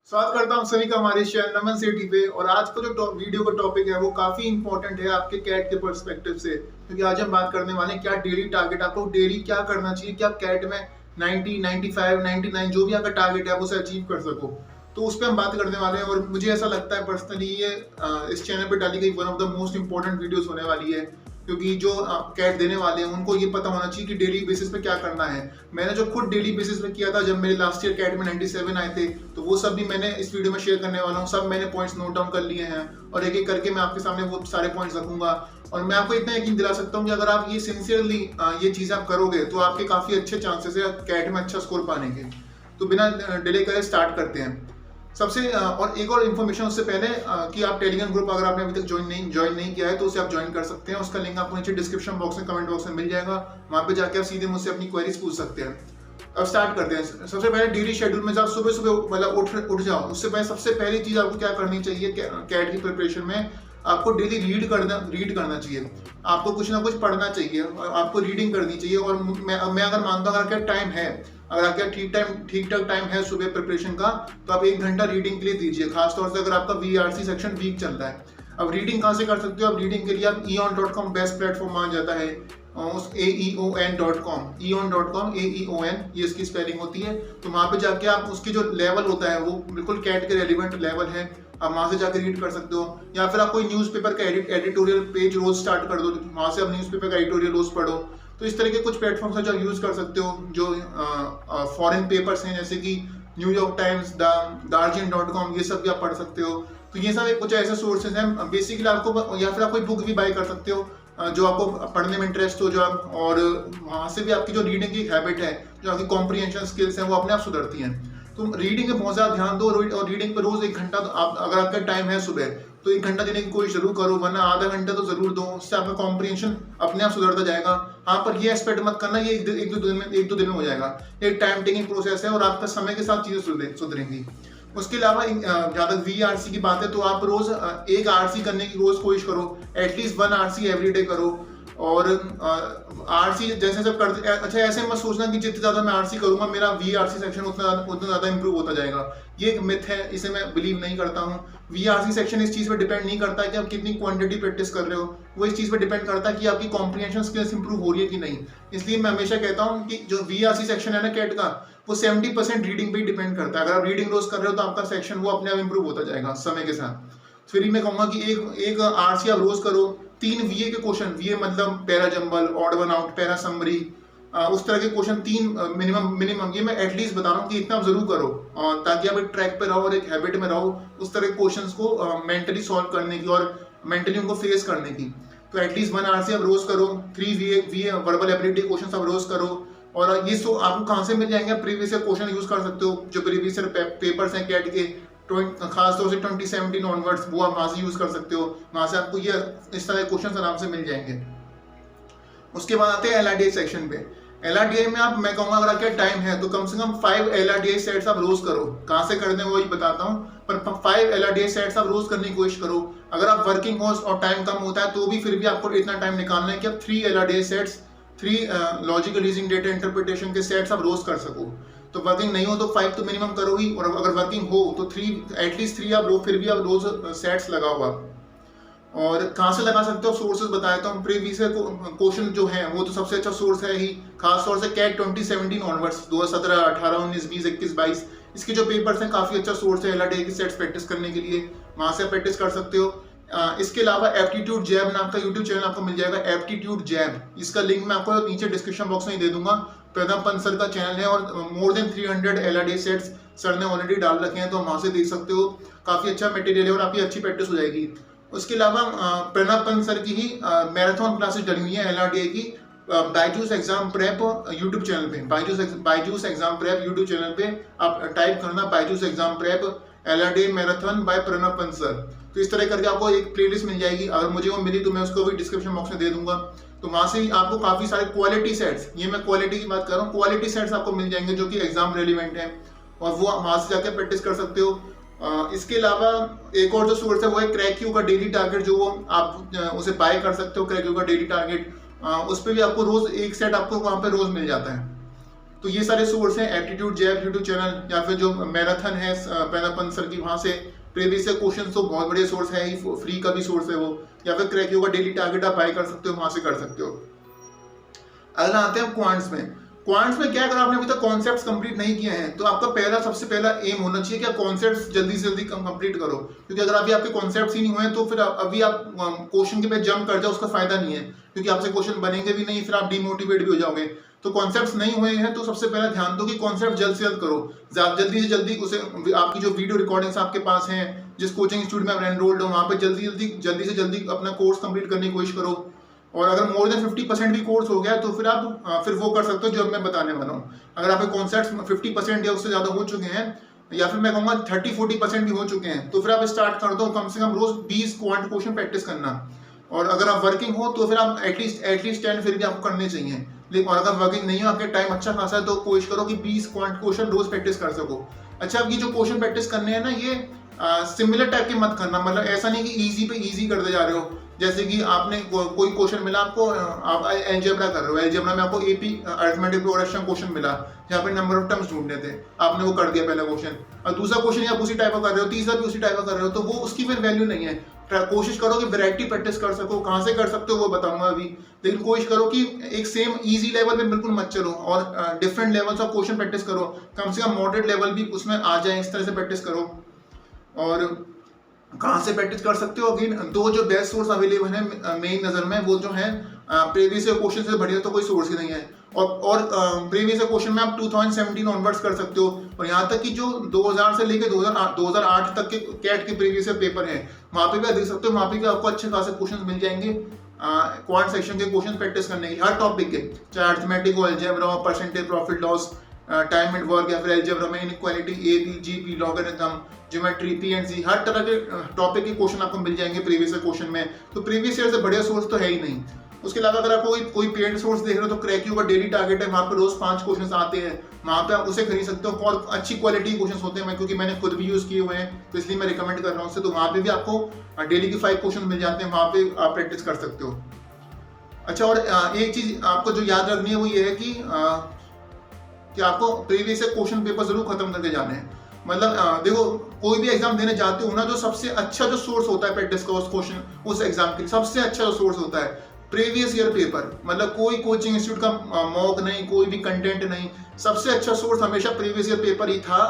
स्वागत करता हूं सभी का हमारे चैनल नमन सिटी पे। और आज का जो वीडियो का टॉपिक है वो काफी इंपॉर्टेंट है आपके कैट के पर्सपेक्टिव से, क्योंकि आज हम बात करने वाले हैं क्या डेली टारगेट आपको डेली क्या करना चाहिए कि आप कैट में 90, 95, 99 जो भी आपका टारगेट है आप उसे अचीव कर सको। तो उस पर हम बात करने वाले हैं और मुझे ऐसा लगता है पर्सनली ये इस चैनल पर डाली गई one of the most important videos होने वाली है, क्योंकि जो कैट देने वाले हैं उनको ये पता होना चाहिए कि डेली बेसिस पे क्या करना है। मैंने जो खुद डेली बेसिस पे किया था जब मेरे लास्ट ईयर कैट में 97 आए थे, तो वो सब भी मैंने इस वीडियो में शेयर करने वाला हूँ। सब मैंने पॉइंट्स नोट डाउन कर लिए हैं और एक एक करके मैं आपके सामने वो सारे पॉइंट्स रखूंगा। और मैं आपको इतना यकीन दिला सकता हूँ कि अगर आप ये सिंसियरली ये चीज़ आप करोगे तो आपके काफ़ी अच्छे चांसेस है कैट में अच्छा स्कोर पाने के। तो बिना डिले करे स्टार्ट करते हैं। सबसे और एक और इन्फॉर्मेशन उससे पहले कि आप टेलीग्राम ग्रुप अगर आपने अभी तक ज्वाइन नहीं किया है तो उसे आप ज्वाइन कर सकते हैं। उसका लिंक आपको नीचे डिस्क्रिप्शन बॉक्स में कमेंट बॉक्स में मिल जाएगा। वहां पे जाके आप सीधे मुझसे अपनी क्वेरीज पूछ सकते हैं। अब स्टार्ट करते हैं। सबसे पहले डेली शेड्यूल में जब सुबह सुबह मतलब उठ जाओ, उससे पहले सबसे पहली चीज आपको क्या करनी चाहिए कैट की प्रिपरेशन में, आपको डेली रीड करना चाहिए। आपको कुछ ना कुछ पढ़ना चाहिए, आपको रीडिंग करनी चाहिए। और मैं अगर मानता हूँ अगर टाइम है, अगर आपका ठीक ठाक टाइम है सुबह प्रिपरेशन का, तो आप 1 घंटा रीडिंग के लिए दीजिए, खासतौर से अगर आपका VRC सेक्शन वीक चल रहा है। अब रीडिंग कहाँ से कर सकते हो? अब रीडिंग के लिए आप eon.com बेस्ट प्लेटफॉर्म माना जाता है। उस eon.com ये इसकी स्पेलिंग होती है। तो वहाँ पे जाके आप उसकी जो लेवल होता है वो बिल्कुल कैट के रेलिवेंट लेवल है, आप वहाँ से जाकर रीड कर सकते हो। या फिर आप कोई न्यूज़पेपर का एडिटोरियल पेज रोज स्टार्ट कर दो, वहाँ से आप न्यूज़पेपर का एडिटोरियल रोज पढ़ो। तो इस तरह के कुछ प्लेटफॉर्म्स हैं जो यूज कर सकते हो, जो फॉरेन पेपर्स हैं जैसे कि न्यूयॉर्क टाइम्स, Guardian.com, ये सब भी आप पढ़ सकते हो। तो ये सब कुछ ऐसे सोर्सेज हैं बेसिकली आपको, या फिर आप कोई बुक भी बाय कर सकते हो जो आपको पढ़ने में इंटरेस्ट हो, जो आप, और वहाँ से भी आपकी जो रीडिंग की हैबिट है, जो आपकी कॉम्प्रिहेंशन स्किल्स हैं वो अपने आप सुधरती हैं। तो रीडिंग पे बहुत ज़्यादा ध्यान दो और रीडिंग पे रोज 1 घंटा, अगर आपका टाइम है सुबह तो 1 घंटा देने की कोशिश जरूर करो, वरना आधा घंटा तो जरूर दो। उससे आपका कॉम्प्रिहेंशन अपने आप सुधरता जाएगा। हाँ, पर ये एक्सपेक्ट मत करना ये एक दो दिन में हो जाएगा। एक टाइम टेकिंग प्रोसेस है और आपका समय के साथ चीजें सुधरेंगी। उसके अलावा जहाँ तक VRC की बात है तो आप रोज 1 RC करने की रोज कोशिश करो, एटलीस्ट 1 RC एवरी डे करो। और RC जैसे सब करते, अच्छा ऐसे मत सोचना कि जितने ज्यादा मैं RC करूंगा मेरा VRC सेक्शन उतना ज्यादा इंप्रूव होता जाएगा। ये एक मिथ है, इसे मैं बिलीव नहीं करता हूँ। VRC सेक्शन इस चीज पे डिपेंड नहीं करता है कि आप कितनी क्वांटिटी प्रैक्टिस कर रहे हो, वो इस चीज पे डिपेंड करता है कि आपकी कॉम्प्रिहेंशन स्किल्स इंप्रूव हो रही है कि नहीं। इसलिए मैं हमेशा कहता हूँ कि जो VRC सेक्शन है ना कैट का, वो 70% रीडिंग पे डिपेंड करता है। अगर आप रीडिंग रोज कर रहे हो तो आपका सेक्शन वो अपने आप इंप्रूव होता जाएगा समय के साथ। फिर मैं कहूंगा कि एक RC आप रोज करो। 3 VA के क्वेश्चन, VA मतलब para jumble, odd one out, para summary, उस तरह के क्वेश्चन 3 मिनिमम ये मैं एटलीस्ट बता रहा हूँ कि इतना आप जरूर करो, ताकि आप एक ट्रैक पे रहो और एक हैबिट में रहो उस तरह के क्वेश्चंस को मेंटली सॉल्व करने की और मेंटली उनको फेस करने की। तो एटलीस्ट 1 RC आप रोज करो। 3 VA वर्बल एबिलिटी क्वेश्चन आप रोज करो। और ये आपको कहाँ से मिल जाएंगे? प्रीवियस ईयर क्वेश्चन यूज कर सकते हो, जो प्रीवियस ईयर पेपर्स हैं कैट के खासतौर से 2017 ऑनवर्ड्स, वो आप वहां से यूज कर सकते हो। वहां से आपको ये इस तरह के क्वेश्चन आराम से मिल जाएंगे। उसके बाद आते हैं LRDI सेक्शन पे। LRDI में आप, मैं कहूंगा अगर आपका टाइम है तो कम से कम 5 LRDI सेट्स आप रोज करो। कहाँ से करने वो ही बताता हूँ, पर 5 LRDI सेट्स आप रोज करने की कोशिश करो। अगर आप वर्किंग हो और टाइम कम होता है तो भी फिर भी आपको इतना टाइम निकालना है कि आप 3 LRDI sets, 3 logical reasoning data interpretation के सेट्स आप रोज कर सको। तो वर्किंग नहीं हो तो 5 तो मिनिमम करो ही, और अगर वर्किंग हो तो 3 एटलीस्ट 3 आप फिर भी आप रोज सेट्स लगाओ आप। और कहाँ से लगा सकते हो? सोर्सेज बताया तो हम प्रीवियस क्वेश्चन जो है वो तो सबसे अच्छा सोर्स है ही, खासतौर से कैट 2017 ऑनवर्ड्स, 2017, 18, 19, 20, 21, 22 इसके जो पेपर्स हैं काफी अच्छा सोर्स है LRDI की सेट्स प्रैक्टिस करने के लिए, वहां से प्रैक्टिस कर सकते हो। इसके अलावा एप्टीट्यूड जैब नाम का यूट्यूब चैनल आपको मिल जाएगा, एप्टीट्यूड जैब, इसका लिंक मैं आपको नीचे डिस्क्रिप्शन बॉक्स में ही दे दूंगा। प्रणव पंत सर का चैनल है और more than 300 LRDI sets sir ने ऑलरेडी डाल रखे हैं, तो वहां से देख सकते हो। काफी अच्छा मटेरियल है और आपकी अच्छी प्रैक्टिस हो जाएगी। उसके अलावा प्रणव पंत सर की ही मैराथन क्लासेस डली हुई है LRDI की, BYJU'S exam prep YouTube channel पे, BYJU'S exam prep YouTube channel पे आप टाइप करना BYJU'S exam prep LRDI marathon by Pranav Pant sir. तो इस तरह करके आपको एक प्लेलिस्ट मिल जाएगी। अगर मुझे वो मिली तो मैं उसको भी डिस्क्रिप्शन बॉक्स में दे दूंगा। तो वहां से आपको काफी सारे क्वालिटी सेट्स, ये मैं क्वालिटी की बात कर रहा हूँ, क्वालिटी सेट्स आपको मिल जाएंगे जो कि एग्जाम रेलिवेंट है, और वो वहां से जाकर प्रैक्टिस कर सकते हो। इसके अलावा एक और जो सोर्स है वो है क्रैक्यू का डेली टारगेट, जो वो आप उसे बाय कर सकते हो। क्रैक्यू का डेली टारगेट, उस पर भी आपको रोज 1 सेट आपको वहां पे रोज मिल जाता है। तो ये सारे सोर्स हैं, एप्टीट्यूड जैब यूट्यूब चैनल, या फिर जो मैराथन है पैनापन सर की, वहाँ से प्रीवियस क्वेश्चन तो बहुत बढ़िया सोर्स है ही, फ्री का भी सोर्स है वो, या फिर क्रैकियो का डेली टारगेट आप बाय कर सकते हो, वहाँ से कर सकते हो। अगला आते हैं क्वांट्स में। क्वांट्स में क्या, अगर आपने अभी तक कॉन्सेप्ट्स कंप्लीट नहीं किए हैं तो आपका सबसे पहला एम होना चाहिए कि कॉन्सेप्ट्स जल्दी से जल्दी कंप्लीट करो, क्योंकि अगर अभी आपके कॉन्सेप्ट्स ही नहीं हुए तो फिर अभी आप क्वेश्चन के पे जंप कर जाओ, उसका फायदा नहीं है, क्योंकि आपसे क्वेश्चन बनेंगे भी नहीं, फिर आप डिमोटिवेट भी हो जाओगे। तो कॉन्सेप्ट्स नहीं हुए हैं तो सबसे पहला ध्यान दो कि कॉन्सेप्ट जल्द से जल्द करो, जल्दी से जल्दी उसे, आपकी जो वीडियो रिकॉर्डिंग्स आपके पास हैं, जिस कोचिंग इंस्टीट्यूट में आप एनरोल्ड हो, वहाँ पे जल्दी से जल्दी अपना कोर्स कंप्लीट करने की कोशिश करो। और अगर मोर देन 50% भी कोर्स हो गया तो फिर आप फिर वो कर सकते हो जो अब मैं बताने वाला हूँ। अगर आपके कॉन्सेप्ट्स 50% या उससे ज़्यादा हो चुके हैं, या फिर मैं कहूँगा 30-40% भी हो चुके हैं, तो फिर आप स्टार्ट कर दो कम से कम रोज 20 क्वांट क्वेश्चन प्रैक्टिस करना। और अगर आप वर्किंग हो तो फिर आप एटलीस्ट 10 फिर भी आपको करने चाहिए। लेकिन और अगर वर्किंग नहीं हो, आपके टाइम अच्छा खासा है, तो कोशिश करो कि 20 क्वांट क्वेश्चन रोज प्रैक्टिस कर सको। अच्छा, अब ये जो क्वेश्चन प्रैक्टिस करने हैं ना, ये सिमिलर टाइप के मत करना, मतलब ऐसा नहीं कि इजी पे इजी करते जा रहे हो। जैसे कि आपने कोई क्वेश्चन मिला आपको, आप एलजेब्रा कर रहे हो, एलजेब्रा में आपको एपी अरिथमेटिक प्रोग्रेशन क्वेश्चन मिला जहाँ पे नंबर ऑफ टर्म्स ढूंढने थे, आपने वो कर दिया पहला क्वेश्चन, और दूसरा क्वेश्चन आप उसी टाइप का कर रहे हो, तीसरा भी उसी टाइप का कर रहे हो, तो वो उसकी फिर वैल्यू नहीं है। कोशिश करो कि वैरायटी प्रैक्टिस कर सको। कहाँ से कर सकते हो वो बताऊंगा अभी, लेकिन कोशिश करो कि एक सेम इजी लेवल पे बिल्कुल मत चलो, और different levels of question practice करो, कम से कम मॉडरेट लेवल भी उसमें आ जाए, इस तरह से प्रैक्टिस करो। और कहाँ से प्रैक्टिस कर सकते हो, अगेन दो जो बेस्ट सोर्स अवेलेबल है मेन नज़र में, वो जो है प्रीवियस क्वेश्चन से बढ़िया तो कोई सोर्स ही नहीं है। और प्रीवियस क्वेश्चन में आप 2017 ऑनवर्ड्स कर सकते हो, और यहाँ तक कि जो 2000 से लेकर 2008 तक के कैट के प्रीवियस पेपर हैं, वहाँ पे भी आप देख सकते हो, वहाँ पे भी आपको अच्छे खासे क्वेश्चन मिल जाएंगे क्वांट सेक्शन के क्वेश्चन प्रैक्टिस करने की, हर टॉपिक के, चाहे अरिथमेटिक हो, अलजेब्रा हो, percentage profit loss, time and work, या फिर अलजेब्रा में inequality, AP, GP, logarithm, geometry, PNC, हर तरह के टॉपिक के क्वेश्चन आपको मिल जाएंगे प्रीवियस क्वेश्चन में। तो प्रीवियस ईयर से बढ़िया सोर्स तो है ही नहीं। उसके अलावा अगर आप कोई पेड सोर्स देख रहे हो तो क्रैकियो का डेली टारगेट है, वहाँ पे रोज 5 क्वेश्चन आते हैं, वहाँ पे आप उसे खरीद सकते हो, और अच्छी क्वालिटी क्वेश्चन होते हैं, क्योंकि मैंने खुद भी यूज किए हुए हैं तो इसलिए मैं रिकमेंड कर रहा हूँ उसे। तो वहाँ पे भी आपको डेली के 5 क्वेश्चन मिल जाते हैं, वहाँ पे आप प्रैक्टिस कर सकते हो। अच्छा, और एक चीज आपको जो याद रखनी है वो ये है कि आपको प्रीवियस क्वेश्चन पेपर जरूर खत्म करके जाने हैं। मतलब देखो, कोई भी एग्जाम देने जाते हो ना, जो सबसे अच्छा जो सोर्स होता है प्रैक्टिस का उस क्वेश्चन उस एग्जाम के लिए, सबसे अच्छा जो सोर्स होता है प्रीवियस ईयर पेपर। मतलब कोई कोचिंग इंस्टीट्यूट का मॉक नहीं, कोई भी कंटेंट नहीं, सबसे अच्छा सोर्स हमेशा प्रीवियस ईयर पेपर ही था,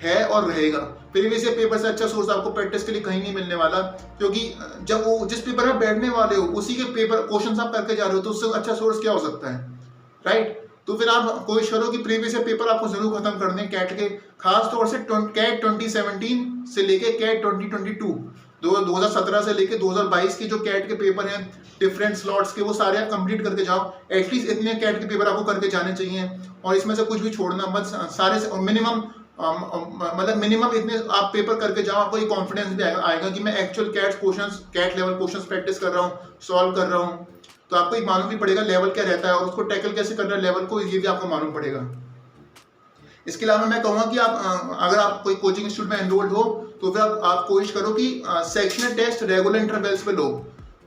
है और रहेगा। प्रीवियस ईयर पेपर से अच्छा सोर्स आपको प्रैक्टिस के लिए कहीं नहीं मिलने वाला, क्योंकि जब वो जिस पेपर में बैठने वाले हो उसी के पेपर क्वेश्चन आप करके जा रहे हो, तो उससे अच्छा सोर्स क्या हो सकता है, राइट। तो फिर आप कोशिश करो कि प्रीवियस ईयर पेपर आपको जरूर खत्म करने कैट के, खास तौर से कैट 2017 से लेके कैट 2022, 2017 से लेके 2022 के जो कैट के पेपर हैं डिफरेंट स्लॉट्स के, वो सारे आप कंप्लीट करके जाओ। एटलीस्ट इतने कैट के पेपर आपको करके जाने चाहिए, और इसमें से कुछ भी छोड़ना मत, सारे से मिनिमम, मतलब मिनिमम इतने आप पेपर करके जाओ, आपको ये कॉन्फिडेंस भी आएगा कि मैं actual CAT level questions practice कर रहा हूँ, सॉल्व कर रहा हूँ। तो आपको एक मालूम भी पड़ेगा लेवल क्या रहता है, और उसको टैकल कैसे करना है लेवल को, ये भी आपको मालूम पड़ेगा। इसके अलावा मैं कहूँगा कि आप अगर आप कोई कोचिंग इंस्टीट्यूट में एनरोल्ड हो तो फिर आप कोशिश करो कि सेक्शनल टेस्ट रेगुलर इंटरवल्स पे लो,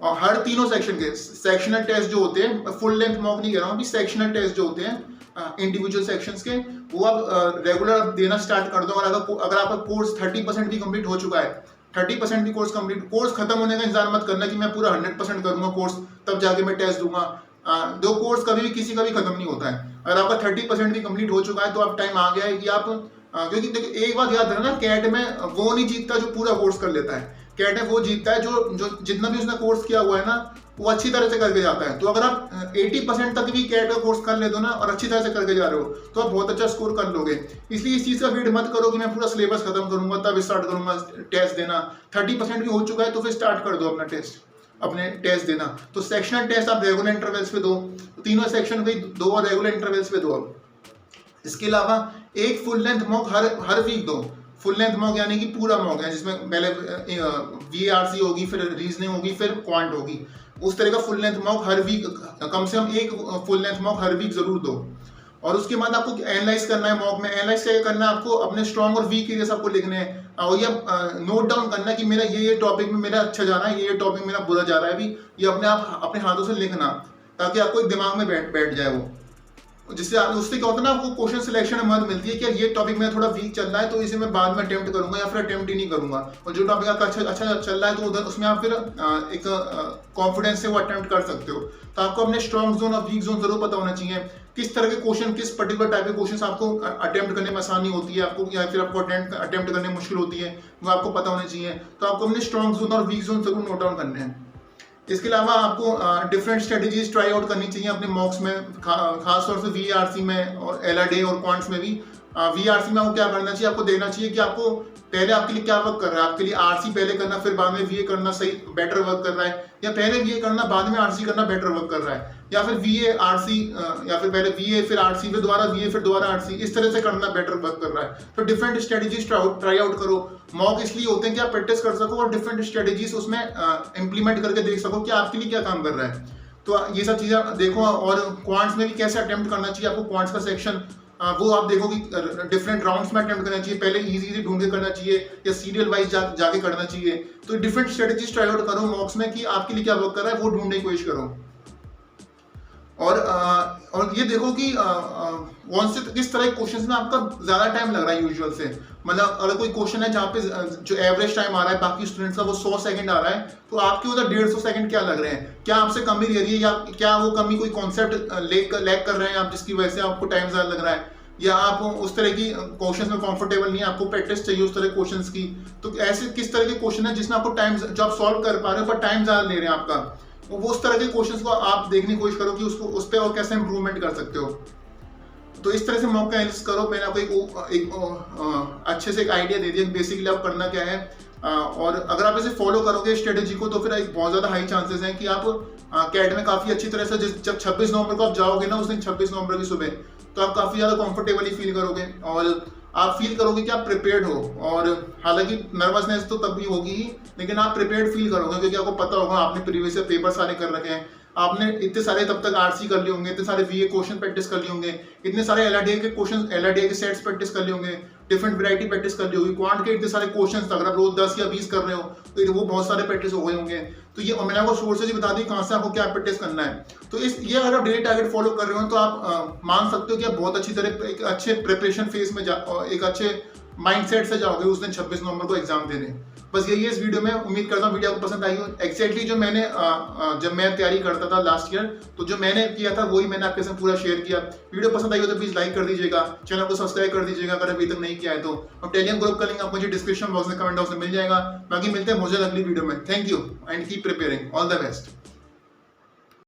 और हर तीनों सेक्शन के सेक्शनल टेस्ट जो होते हैं, फुल लेंथ मॉक नहीं कह रहा हूँ, अभी सेक्शनल टेस्ट जो होते हैं इंडिविजुअल सेक्शंस के, वो आप रेगुलर देना स्टार्ट कर दो। और अगर आपका कोर्स 30% भी कंप्लीट हो चुका है, 30% भी कोर्स खत्म होने का इंतजार मत करना कि मैं पूरा 100% करूंगा कोर्स तब जाके मैं टेस्ट दूंगा। दो कोर्स कभी भी किसी का भी खत्म नहीं होता है। अगर आपका 30% भी कंप्लीट हो चुका है तो अब टाइम आ गया है कि आप क्योंकि देखिए एक बात याद रखना, कैट में वो नहीं जीतता जो पूरा कोर्स कर लेता है, कैट में वो जीतता है जो जितना भी उसने कोर्स किया हुआ है ना वो अच्छी तरह से करके जाता है। तो अगर आप 80% तक भी कैट का कोर्स कर ले दो ना और अच्छी तरह से करके जा रहे हो तो आप बहुत अच्छा स्कोर कर लोगे। इसलिए इस चीज़ का वेट मत करो कि मैं पूरा सिलेबस खत्म करूंगा तब स्टार्ट करूंगा टेस्ट देना। 30% भी हो चुका है तो फिर स्टार्ट कर दो अपने टेस्ट देना। तो सेक्शनल टेस्ट आप रेगुलर इंटरवल्स पे दो, तीनों सेक्शन पे दो और रेगुलर इंटरवल्स पे दो। इसके अलावा एक फुल लेंथ मॉक हर वीक दो। फुल लेंथ मॉक यानी कि पूरा मॉक है जिसमें पहले VARC होगी, फिर रीजनिंग होगी, फिर क्वांट होगी। उस तरह का फुल लेंथ मॉक हर वीक, कम से कम एक फुल लेंथ मॉक हर वीक जरूर दो। और उसके बाद आपको एनालाइज करना है मॉक में। एनालाइज क्या करना है आपको, अपने स्ट्रॉन्ग और वीक एरियाज आपको लिखने हैं और ये नोट डाउन करना है कि मेरा ये टॉपिक में मेरा अच्छा जा रहा है, ये टॉपिक मेरा बुरा जा रहा है। अभी ये अपने हाथों से लिखना ताकि आपको एक दिमाग में बैठ जाए वो। जिससे उससे क्या होता है ना, आपको क्वेश्चन सिलेक्शन में मदद मिलती है कि ये टॉपिक में थोड़ा वीक चल रहा है तो इसे मैं बाद में अटेम्प्ट करूंगा या फिर अटेम्प्ट ही नहीं करूंगा, और जो टॉपिक आपका अच्छा चल रहा है तो उधर उसमें आप फिर एक कॉन्फिडेंस से वो अटेम्प्ट कर सकते हो। तो आपको अपने स्ट्रॉन्ग जोन और वीक जोन जरूर पता होना चाहिए, किस तरह के क्वेश्चन, किस पर्टिकुलर टाइप के क्वेश्चन आपको अटेम्प्ट करने में आसानी होती है आपको, या फिर आपको अटेम्प्ट करने में मुश्किल होती है, वो आपको पता होना चाहिए। तो आपको अपने स्ट्रॉन्ग जोन और वीक जोन जरूर नोट डाउन करने हैं। इसके अलावा आपको डिफरेंट स्ट्रेटजीज ट्राई आउट करनी चाहिए अपने मॉक्स में, खास तौर से वीआरसी में और एलआरडी और क्वांट्स में भी। वीआरसी में आपको क्या करना चाहिए, आपको देखना चाहिए कि आपको पहले आपके लिए क्या वर्क कर रहा है, आपके लिए आरसी पहले करना फिर बाद में वीए करना सही बेटर वर्क कर रहा है, या पहले वीए करना बाद में आरसी करना बेटर वर्क कर रहा है, या फिर वीए आरसी या फिर पहले वीए फिर आरसी फिर दोबारा वीए फिर दोबारा आरसी, इस तरह से करना बेटर वर्क कर रहा है। तो डिफरेंट स्ट्रेटजीज ट्राई आउट करो। मॉक इसलिए होते हैं कि आप प्रैक्टिस कर सको और डिफरेंट स्ट्रेटजीज उसमें इंप्लीमेंट करके देख सको कि आपके लिए क्या काम कर रहा है। तो ये सब चीजें देखो। और क्वांट्स में भी कैसे अटेम्प्ट करना चाहिए आपको, क्वांट्स का सेक्शन वो आप देखो कि डिफरेंट राउंड्स में अटेम्प्ट करना चाहिए, पहले इजी ढूंढ के करना चाहिए या सीरियल वाइज जाके करना चाहिए। तो डिफरेंट स्ट्रेटजीज ट्राई आउट करो मॉक्स में कि आपके लिए क्या वर्क कर रहा है, वो ढूंढने की कोशिश करो। और ये देखो कि कौन से किस तरह के क्वेश्चंस में आपका ज्यादा टाइम लग रहा है यूजुअल से। मतलब अगर कोई क्वेश्चन है जहाँ पे जो एवरेज टाइम आ रहा है बाकी स्टूडेंट्स का वो 100 सेकंड आ रहा है, तो आपके उधर 150 सेकंड क्या लग रहे हैं, क्या आपसे कमी ले रही है, या क्या वो कमी कोई कॉन्सेप्ट लैग कर रहे हैं आप, जिसकी वजह से आपको टाइम ज्यादा लग रहा है, या आप उस तरह की क्वेश्चंस में कंफर्टेबल नहीं है, आपको प्रैक्टिस चाहिए उस तरह के क्वेश्चंस की। तो ऐसे किस तरह के क्वेश्चन है जिसमें आपको टाइम, जो आप सॉल्व कर पा रहे हो पर टाइम ज्यादा ले रहे हैं आपका, वो उस तरह के क्वेश्चंस को आप देखने की कोशिश करो कि उसको उस पर और कैसे इंप्रूवमेंट कर सकते हो। तो इस तरह से मॉक का एनालिसिस करो। मैंने आपको एक अच्छे से एक आइडिया दे दिया बेसिकली आप करना क्या है। और अगर आप इसे फॉलो करोगे स्ट्रेटेजी को, तो फिर एक बहुत ज्यादा हाई चांसेस हैं कि आप कैट में काफी अच्छी तरह से, जब 26 नवंबर को आप जाओगे ना, उस दिन 26 नवंबर की सुबह, तो आप काफी ज्यादा कंफर्टेबली फील करोगे और आप फील करोगे कि आप प्रिपेयर्ड हो। और हालांकि नर्वसनेस तो तब भी होगी ही, लेकिन आप प्रिपेयर्ड फील करोगे क्योंकि आपको पता होगा आपने प्रीवियस ईयर पेपर सारे कर रखे हैं, आपने इतने सारे तब तक आरसी कर लिए होंगे, इतने सारे वीए क्वेश्चन प्रैक्टिस कर लिए होंगे, इतने सारे एलआरडीए के क्वेश्चन, एलआरडीए के सेट्स प्रैक्टिस कर लिए होंगे, डिफरेंट वैरायटी प्रैक्टिस कर ली होगी, क्वांट के इतने सारे क्वेश्चंस, अगर आप रोज 10 या 20 कर रहे हो तो वो बहुत सारे प्रैक्टिस हो गए होंगे। तो ये मैंने आपको सोर्सेज बता दी कहाँ से आपको क्या प्रैक्टिस करना है। तो ये अगर आप डेली टारगेट फॉलो कर रहे हो तो आप मान सकते हो कि आप बहुत अच्छी तरह एक अच्छे प्रिपरेशन फेज में एक अच्छे माइंडसेट से जाओगे उस दिन 26 नवंबर को एग्जाम देने। बस यही है इस वीडियो में। उम्मीद करता हूँ वीडियो आपको पसंद आई हो। एक्जैक्टली जो मैंने जब मैं तैयारी करता था लास्ट ईयर, तो जो मैंने किया था वही मैंने आपके साथ पूरा शेयर किया। वीडियो पसंद आई हो तो प्लीज लाइक कर दीजिएगा, चैनल को सब्सक्राइब कर दीजिएगा अगर अभी तक नहीं किया है तो। और टेलीग्राम ग्रुप का लिंक आपको मुझे डिस्क्रिप्शन बॉक्स में, कमेंट बॉक्स में मिल जाएगा। बाकी मिलते हैं मुझे अगली वीडियो में। Thank you and keep preparing. All the best.